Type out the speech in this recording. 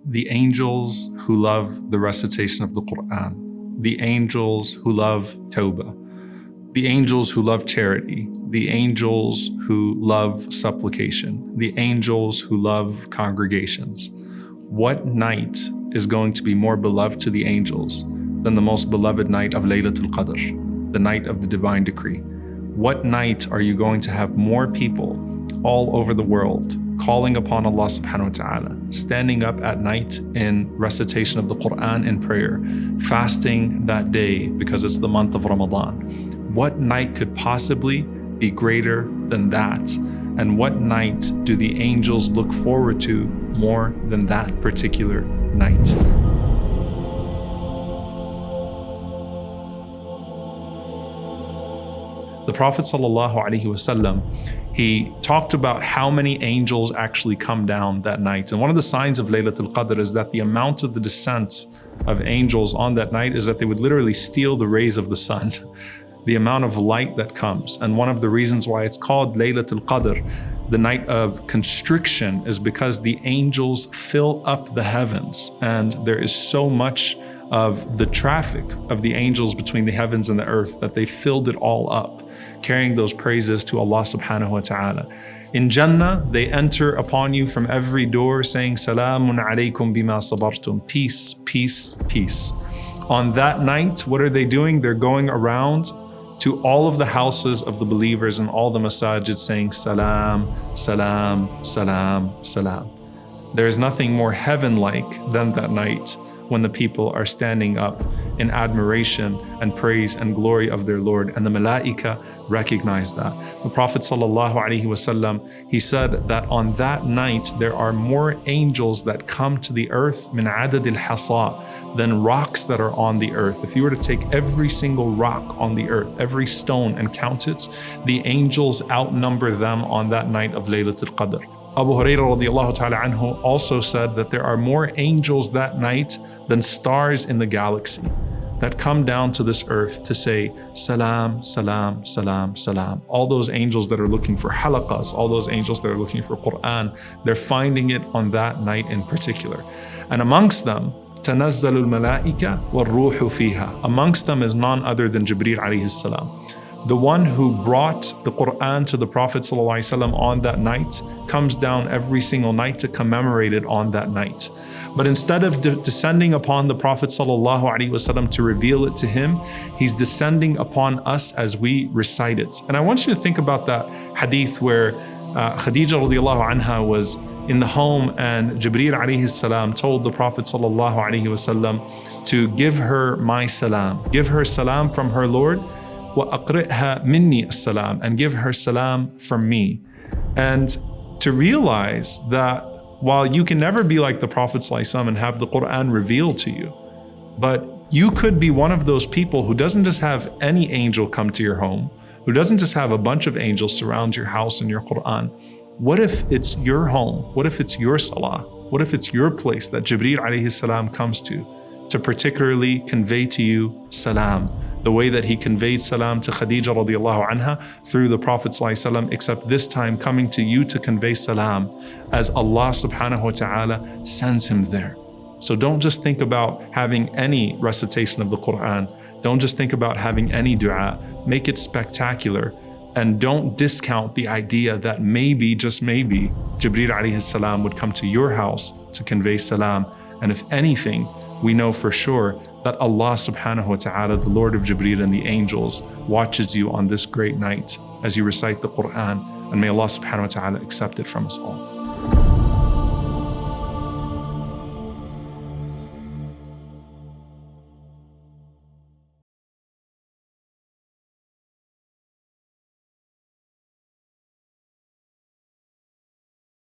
the angels who love the recitation of the Qur'an, the angels who love tawbah, the angels who love charity, the angels who love supplication, the angels who love congregations. What night is going to be more beloved to the angels than the most beloved night of Laylatul Qadr, the night of the divine decree? What night are you going to have more people all over the world calling upon Allah subhanahu wa ta'ala, standing up at night in recitation of the Qur'an and prayer, fasting that day because it's the month of Ramadan? What night could possibly be greater than that? And what night do the angels look forward to more than that particular night? The Prophet ﷺ, he talked about how many angels actually come down that night. And one of the signs of Laylatul Qadr is that the amount of the descent of angels on that night is that they would literally steal the rays of the sun, the amount of light that comes. And one of the reasons why it's called Laylatul Qadr, the night of constriction, is because the angels fill up the heavens, and there is so much of the traffic of the angels between the heavens and the earth that they filled it all up, carrying those praises to Allah subhanahu wa ta'ala. In Jannah, they enter upon you from every door saying, Salamun alaykum bima sabartum, peace, peace, peace. On that night, what are they doing? They're going around to all of the houses of the believers and all the masajid saying, Salam, Salam, Salam, Salam. There is nothing more heaven-like than that night when the people are standing up in admiration and praise and glory of their Lord, and the malaika recognize that. The Prophet ﷺ, he said that on that night there are more angels that come to the earth min adad al-hasa, than rocks that are on the earth. If you were to take every single rock on the earth, every stone, and count it, the angels outnumber them on that night of Laylatul Qadr. Abu Hurairah radiallahu ta'ala anhu also said that there are more angels that night than stars in the galaxy that come down to this earth to say, Salam, Salam, Salam, Salam. All those angels that are looking for halaqas, all those angels that are looking for Qur'an, they're finding it on that night in particular. And amongst them, تَنَزَّلُ الْمَلَائِكَةُ وَالرُّوحُ فِيهَا. Amongst them is none other than Jibreel alayhi salam. The one who brought the Qur'an to the Prophet ﷺ on that night comes down every single night to commemorate it on that night. But instead of descending upon the Prophet ﷺ to reveal it to him, he's descending upon us as we recite it. And I want you to think about that hadith where Khadija radiallahu anha was in the home and Jibreel alayhi salam told the Prophet ﷺ to give her my salam, give her salam from her Lord, وَأَقْرِئْهَا مِنِّي السَّلَامِ, and give her salam from me. And to realize that while you can never be like the Prophet ﷺ and have the Qur'an revealed to you, but you could be one of those people who doesn't just have any angel come to your home, who doesn't just have a bunch of angels surround your house and your Qur'an. What if it's your home? What if it's your salah? What if it's your place that Jibreel alayhi salam comes to particularly convey to you salam, the way that he conveyed salam to Khadija radiallahu anha through the Prophet ﷺ, except this time coming to you to convey salam as Allah subhanahu wa ta'ala sends him there. So don't just think about having any recitation of the Qur'an. Don't just think about having any dua. Make it spectacular. And don't discount the idea that maybe, just maybe, Jibreel alayhi salam would come to your house to convey salam. And if anything, we know for sure that Allah subhanahu wa ta'ala, the Lord of Jibreel and the angels, watches you on this great night as you recite the Qur'an. And may Allah subhanahu wa ta'ala accept it from us all.